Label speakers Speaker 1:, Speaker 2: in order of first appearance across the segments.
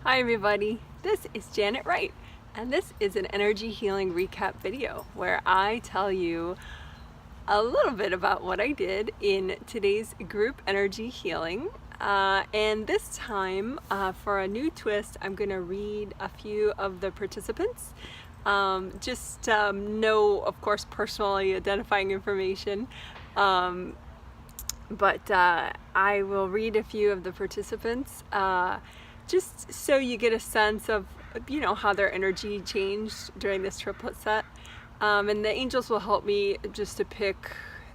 Speaker 1: Hi everybody, this is Janet Wright, and this is an energy healing recap video where I tell you a little bit about what I did in today's group energy healing. And this time, for a new twist, I'm going to read a few of the participants. No, of course, personally identifying information. But I will read a few of the participants just so you get a sense of, how their energy changed during this triplet set. And the angels will help me just to pick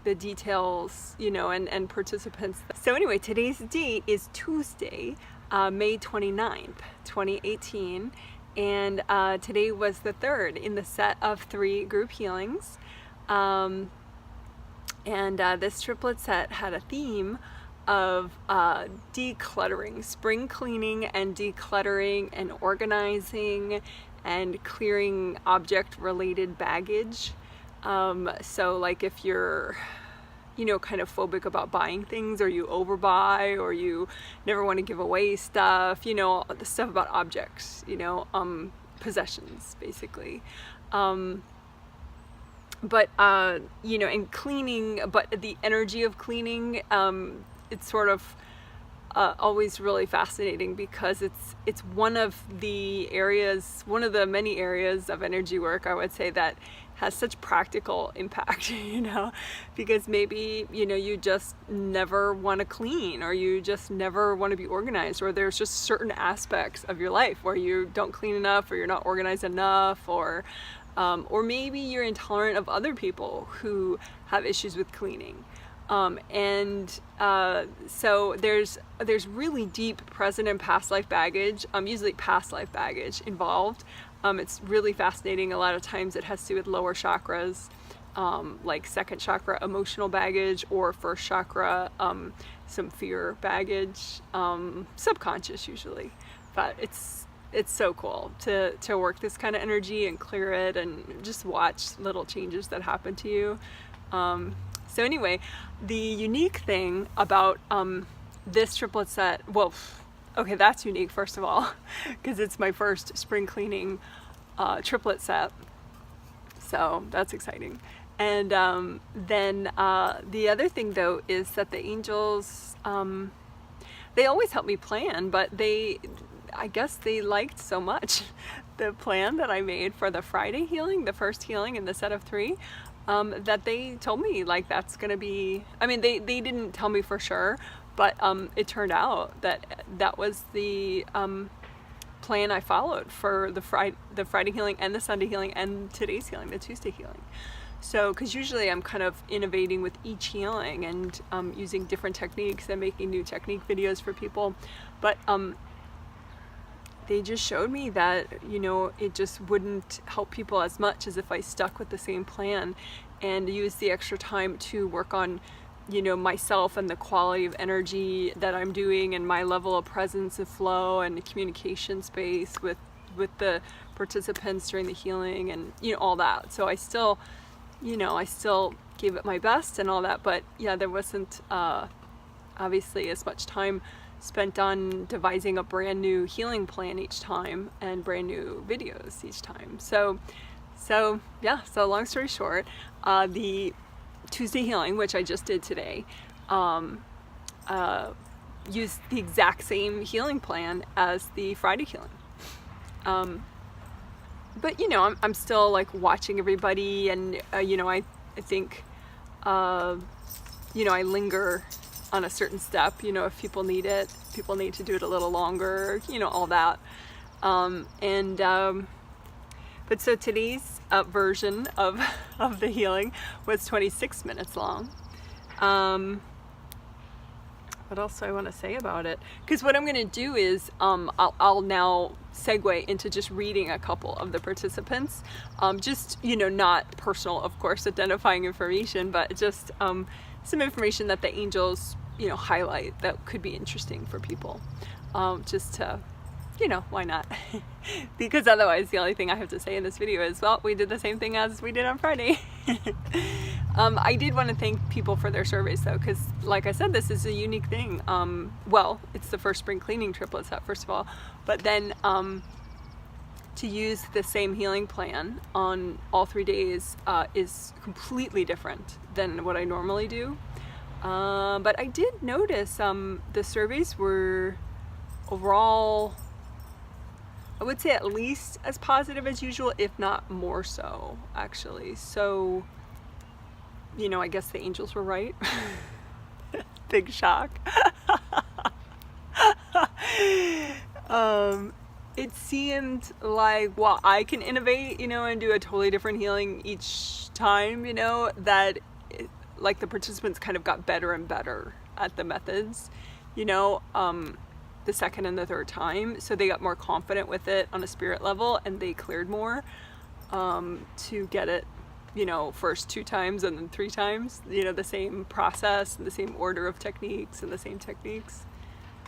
Speaker 1: the details, and participants. So anyway, today's date is Tuesday, May 29th, 2018. And today was the third in the set of 3 group healings. This triplet set had a theme of decluttering, spring cleaning and decluttering and organizing and clearing object related baggage. So like if you're kind of phobic about buying things, or you overbuy, or you never want to give away stuff, the stuff about objects, possessions basically. And cleaning, but the energy of cleaning, it's sort of always really fascinating, because it's one of the many areas of energy work, I would say, that has such practical impact, because maybe, you just never want to clean, or you just never want to be organized, or there's just certain aspects of your life where you don't clean enough, or you're not organized enough, or maybe you're intolerant of other people who have issues with cleaning. So there's really deep present and past life baggage, usually past life baggage involved. It's really fascinating. A lot of times it has to do with lower chakras, like second chakra emotional baggage, or first chakra, some fear baggage, subconscious usually. But it's so cool to work this kind of energy and clear it, and just watch little changes that happen to you. So anyway, the unique thing about this triplet set, okay, that's unique first of all, because it's my first spring cleaning triplet set, so that's exciting. And then the other thing though is that the angels, they always help me plan, but I guess they liked so much the plan that I made for the Friday healing, the first healing in the set of 3, that they told me like that's gonna be, they didn't tell me for sure, but it turned out that was the plan I followed for the Friday healing and the Sunday healing and today's healing, the Tuesday healing. So, because usually I'm kind of innovating with each healing and using different techniques and making new technique videos for people, but they just showed me that, it just wouldn't help people as much as if I stuck with the same plan and used the extra time to work on, myself and the quality of energy that I'm doing, and my level of presence and flow and communication space with the participants during the healing, and, all that. So I still gave it my best and all that, but yeah, there wasn't obviously as much time spent on devising a brand new healing plan each time and brand new videos each time. So long story short, the Tuesday healing, which I just did today, used the exact same healing plan as the Friday healing. But I'm still like watching everybody, and I think I linger on a certain step, if people need it, people need to do it a little longer, all that. But so today's version of the healing was 26 minutes long. What else do I want to say about it? Because what I'm going to do is I'll now segue into just reading a couple of the participants, just not personal, of course, identifying information, but just some information that the angels highlight that could be interesting for people, just to, why not? Because otherwise the only thing I have to say in this video is, well, we did the same thing as we did on Friday. I did want to thank people for their surveys though, because like I said, this is a unique thing. Well, it's the first spring cleaning triplet set, first of all, but then to use the same healing plan on all 3 days is completely different than what I normally do. But I did notice the surveys were overall, I would say at least as positive as usual, if not more so, actually. So, you know, I guess the angels were right. Big shock. It seemed like, well, I can innovate, you know, and do a totally different healing each time, you know, that like the participants kind of got better and better at the methods, you know, the second and the third time. So they got more confident with it on a spirit level, and they cleared more to get it, you know, first 2 times and then 3 times, you know, the same process and the same order of techniques and the same techniques.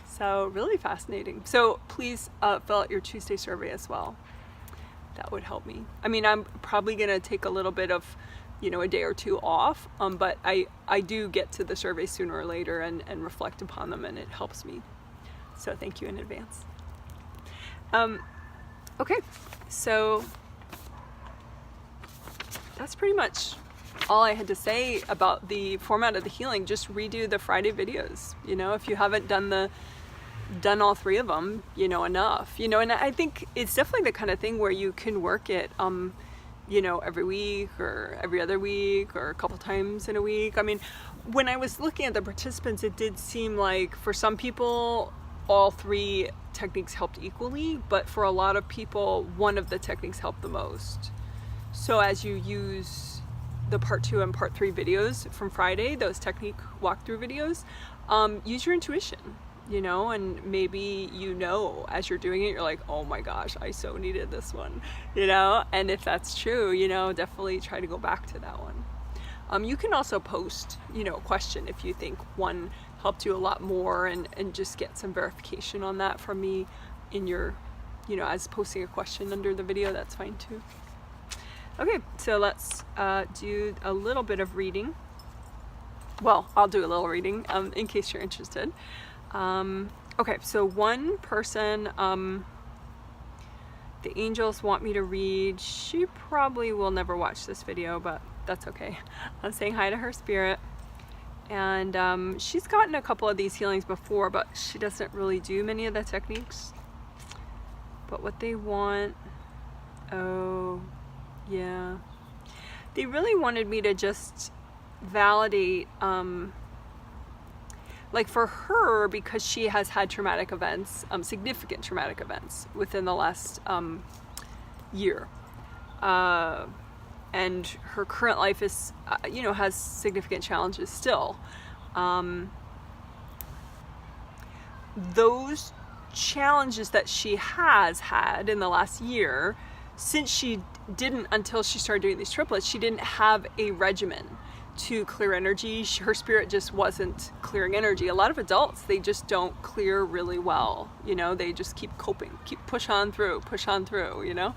Speaker 1: So really fascinating. So please fill out your Tuesday survey as well. That would help me. I mean, I'm probably gonna take a little bit of, you know, a day or 2 off, but I do get to the survey sooner or later and reflect upon them, and it helps me. So thank you in advance. Okay, so that's pretty much all I had to say about the format of the healing. Just redo the Friday videos, you know, if you haven't done all 3 of them, you know, enough, you know. And I think it's definitely the kind of thing where you can work it, you know, every week or every other week or a couple times in a week. I mean, when I was looking at the participants, it did seem like for some people all 3 techniques helped equally, but for a lot of people one of the techniques helped the most. So as you use the part 2 and part 3 videos from Friday, those technique walkthrough videos, use your intuition, you know, and maybe, you know, as you're doing it, you're like, oh my gosh, I so needed this one, you know. And if that's true, you know, definitely try to go back to that one. You can also post, you know, a question if you think one helped you a lot more, and just get some verification on that from me in your, you know, as posting a question under the video, that's fine too. Okay, so let's do a little bit of reading. Well, I'll do a little reading in case you're interested. Okay, so one person, the angels want me to read. She probably will never watch this video, but that's okay. I'm saying hi to her spirit. And she's gotten a couple of these healings before, but she doesn't really do many of the techniques. But what they want, oh, yeah. They really wanted me to just validate, like for her, because she has had traumatic events, significant traumatic events within the last year. And her current life is, you know, has significant challenges still. Those challenges that she has had in the last year, since she didn't, until she started doing these triplets, she didn't have a regimen to clear energy. Her spirit just wasn't clearing energy. A lot of adults, they just don't clear really well, you know, they just keep coping, keep push on through, you know.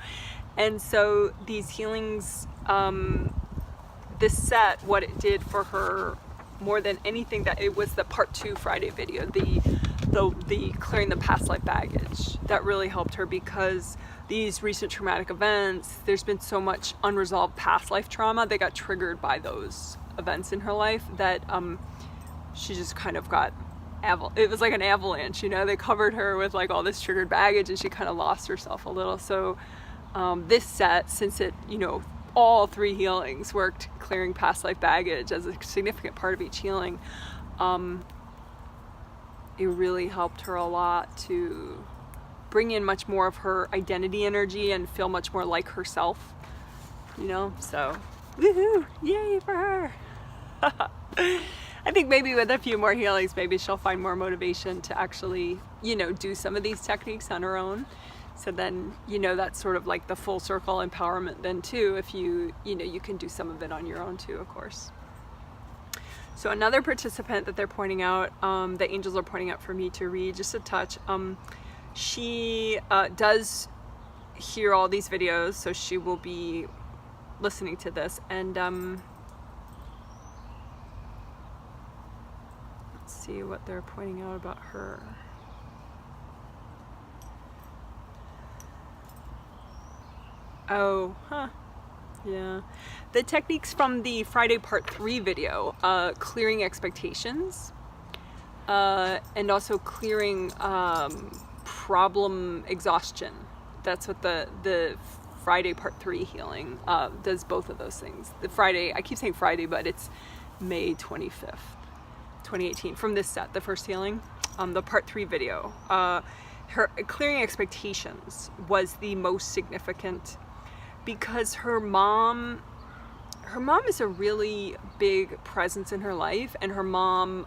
Speaker 1: And so these healings, this set, what it did for her more than anything, that it was the part 2 Friday video, the clearing the past life baggage, that really helped her, because these recent traumatic events, there's been so much unresolved past life trauma that got triggered by those events in her life, that she just kind of got, it was like an avalanche, you know. They covered her with like all this triggered baggage, and she kind of lost herself a little. So this set, since it, you know, all 3 healings worked clearing past life baggage as a significant part of each healing, it really helped her a lot to bring in much more of her identity energy and feel much more like herself, you know. So woohoo, yay for her. I think maybe with a few more healings, maybe she'll find more motivation to actually, you know, do some of these techniques on her own. So then, you know, that's sort of like the full circle empowerment then too, if you know, you can do some of it on your own too, of course. So another participant that they're pointing out, the angels are pointing out for me to read just a touch, she does hear all these videos, so she will be listening to this, and see what they're pointing out about her. Oh, huh. Yeah. The techniques from the Friday Part 3 video, clearing expectations, and also clearing problem exhaustion. That's what the Friday Part 3 healing does, both of those things. The Friday, I keep saying Friday, but it's May 25th, 2018, from this set, the first healing, the Part 3 video. Her clearing expectations was the most significant, because her mom is a really big presence in her life, and her mom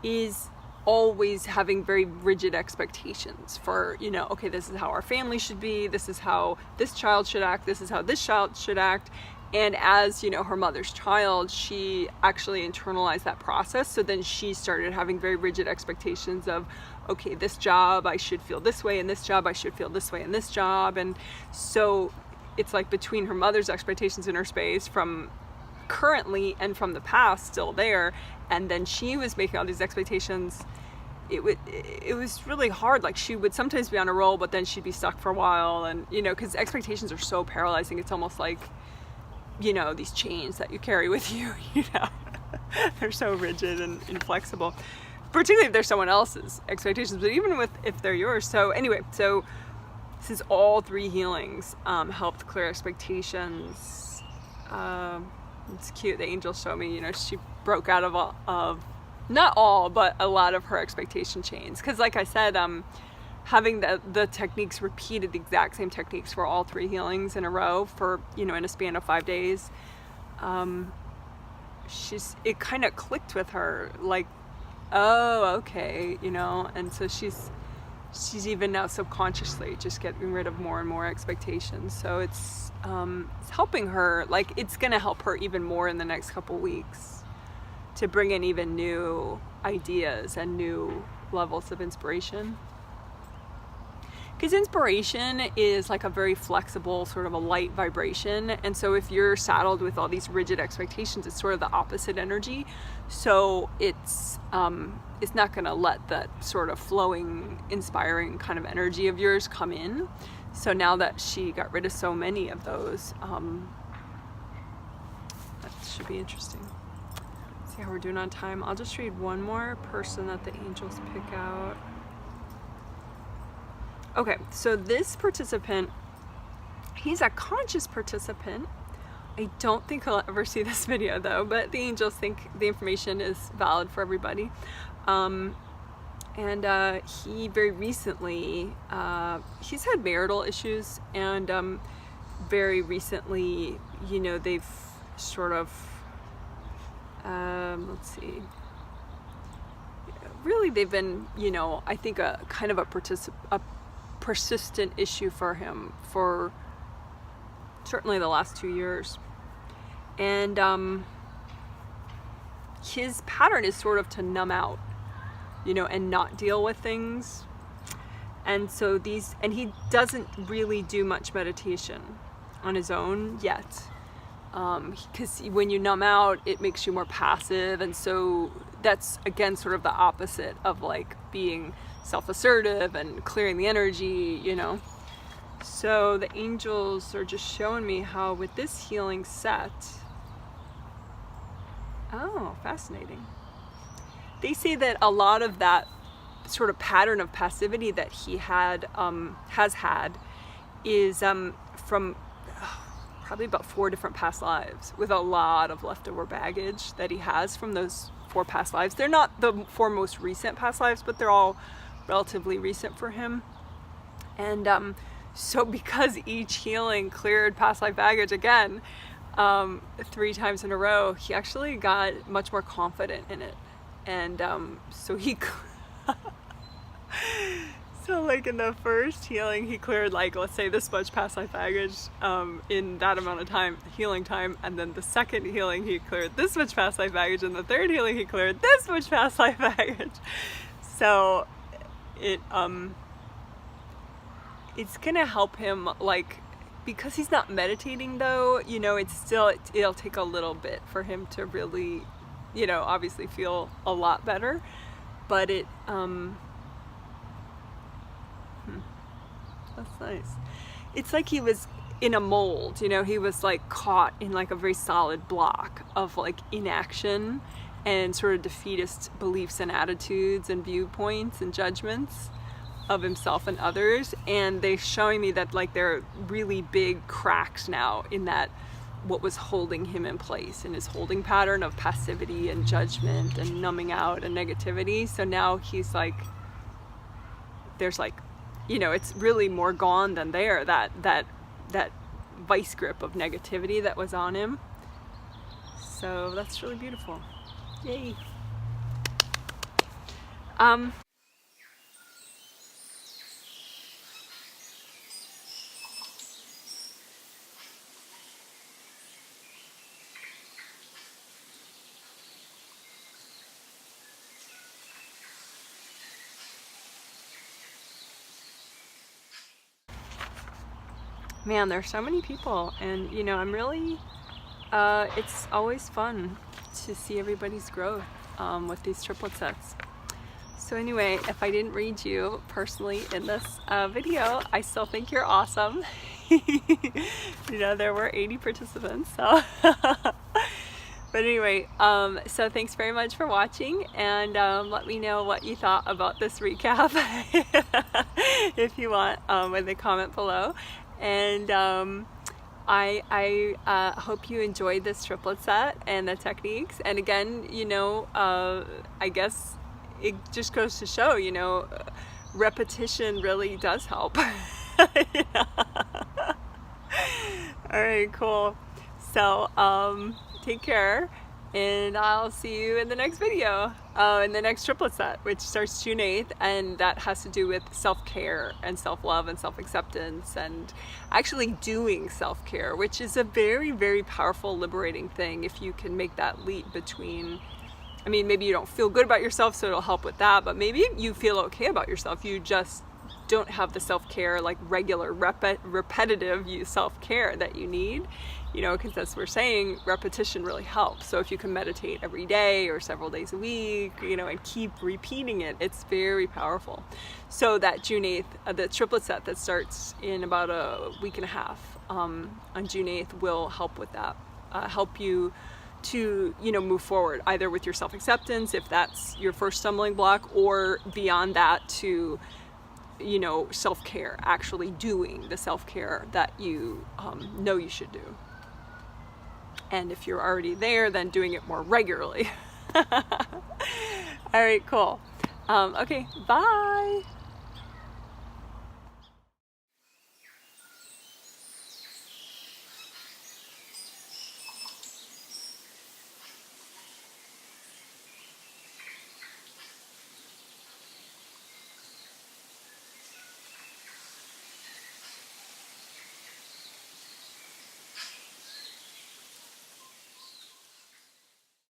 Speaker 1: is always having very rigid expectations for, you know, okay, this is how our family should be, this is how this child should act, this is how this child should act. And as, you know, her mother's child, she actually internalized that process. So then she started having very rigid expectations of, okay, this job I should feel this way, and this job I should feel this way, and this job. And so it's like between her mother's expectations in her space from currently and from the past still there, and then she was making all these expectations. It was really hard. Like, she would sometimes be on a roll, but then she'd be stuck for a while. And, you know, because expectations are so paralyzing, it's almost like, you know, these chains that you carry with you, you know, they're so rigid and inflexible, particularly if they're someone else's expectations, but even if they're yours. So anyway, so this is all 3 healings helped clear expectations. It's cute. The angels show me, you know, she broke out of not all, but a lot of her expectation chains. Because like I said, having the techniques repeated, the exact same techniques for all 3 healings in a row for, you know, in a span of 5 days, it kind of clicked with her, like, oh, okay, you know. And so she's even now subconsciously just getting rid of more and more expectations. So it's helping her, like, it's gonna help her even more in the next couple weeks to bring in even new ideas and new levels of inspiration. Because inspiration is like a very flexible, sort of a light vibration. And so if you're saddled with all these rigid expectations, it's sort of the opposite energy. So it's not gonna let that sort of flowing, inspiring kind of energy of yours come in. So now that she got rid of so many of those, that should be interesting. Let's see how we're doing on time. I'll just read one more person that the angels pick out. Okay, so this participant, he's a conscious participant. I don't think he'll ever see this video though, but the angels think the information is valid for everybody. He very recently, he's had marital issues, and very recently, you know, they've sort of, let's see, really they've been, you know, I think a kind of a persistent issue for him for certainly the last 2 years. And his pattern is sort of to numb out, you know, and not deal with things. And so and he doesn't really do much meditation on his own yet, because when you numb out, it makes you more passive. And so that's, again, sort of the opposite of like being self-assertive and clearing the energy, you know. So the angels are just showing me how with this healing set, oh, fascinating. They say that a lot of that sort of pattern of passivity that he had, has had, is from probably about 4 different past lives, with a lot of leftover baggage that he has from those 4 past lives. They're not the 4 most recent past lives, but they're all relatively recent for him. And so because each healing cleared past life baggage again, 3 times in a row, he actually got much more confident in it. And so so like in the first healing, he cleared, like, let's say this much past life baggage in that amount of time, healing time. And then the second healing, he cleared this much past life baggage. And the third healing, he cleared this much past life baggage. So it's gonna help him, like, because he's not meditating though, you know, it'll take a little bit for him to really, you know, obviously feel a lot better, but it, that's nice. It's like he was in a mold, you know, he was like caught in like a very solid block of like inaction and sort of defeatist beliefs and attitudes and viewpoints and judgments of himself and others. And they're showing me that like there are really big cracks now in that, what was holding him in place, in his holding pattern of passivity and judgment and numbing out and negativity. So now he's like, there's like, you know, it's really more gone than there, that vice grip of negativity that was on him. So that's really beautiful. Yay. Man, there's so many people, and you know, I'm really, it's always fun to see everybody's growth with these triplet sets. So anyway, if I didn't read you personally in this video, I still think you're awesome. You know, there were 80 participants, so. But anyway, so thanks very much for watching, and let me know what you thought about this recap if you want, in the comment below. And I hope you enjoyed this triplet set and the techniques. And again, you know, I guess it just goes to show, you know, repetition really does help. Yeah. All right, cool. So take care, and I'll see you in the next video, in the next triplet set, which starts June 8th, and that has to do with self-care and self-love and self-acceptance and actually doing self-care, which is a very, very powerful, liberating thing if you can make that leap between, I mean, maybe you don't feel good about yourself, so it'll help with that, but maybe you feel okay about yourself, you just don't have the self-care, like regular repetitive self-care that you need, you know, because as we're saying, repetition really helps. So if you can meditate every day or several days a week, you know, and keep repeating it, it's very powerful. So that June 8th, the triplet set that starts in about a week and a half on June 8th will help with that, help you to, you know, move forward either with your self-acceptance, if that's your first stumbling block, or beyond that to, you know, self-care, actually doing the self-care that you know you should do. And if you're already there, then doing it more regularly. All right, cool. Okay, bye.